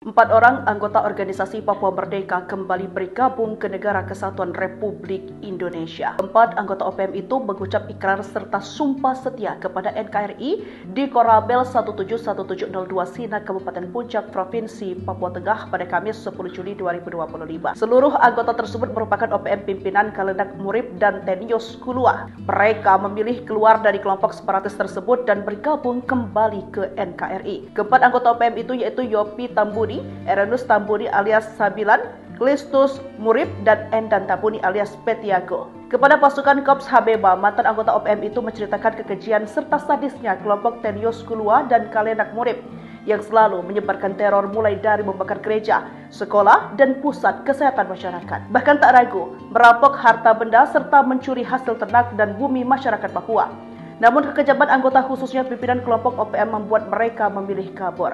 4 orang anggota Organisasi Papua Merdeka kembali bergabung ke Negara Kesatuan Republik Indonesia. Keempat anggota OPM itu mengucap ikrar serta sumpah setia kepada NKRI di Koramil 17172 Sinak Kabupaten Puncak, Provinsi Papua Tengah pada Kamis 10 Juli 2025. Seluruh anggota tersebut merupakan OPM pimpinan Kalenak Murib dan Tenius Kulua. Mereka memilih keluar dari kelompok separatis tersebut dan bergabung kembali ke NKRI. Keempat anggota OPM itu yaitu Yopi Tambuni, Erenus Tambuni alias Sabilan, Klistus Murib, dan Endan Tambuni alias Petiago. Kepada pasukan Korps Habeba, mantan anggota OPM itu menceritakan kekejian serta sadisnya kelompok Tenius Kulua dan Kalenak Murib yang selalu menyebarkan teror mulai dari membakar gereja, sekolah, dan pusat kesehatan masyarakat. Bahkan tak ragu merampok harta benda serta mencuri hasil ternak dan bumi masyarakat Papua. Namun kekejaman anggota khususnya pimpinan kelompok OPM membuat mereka memilih kabur.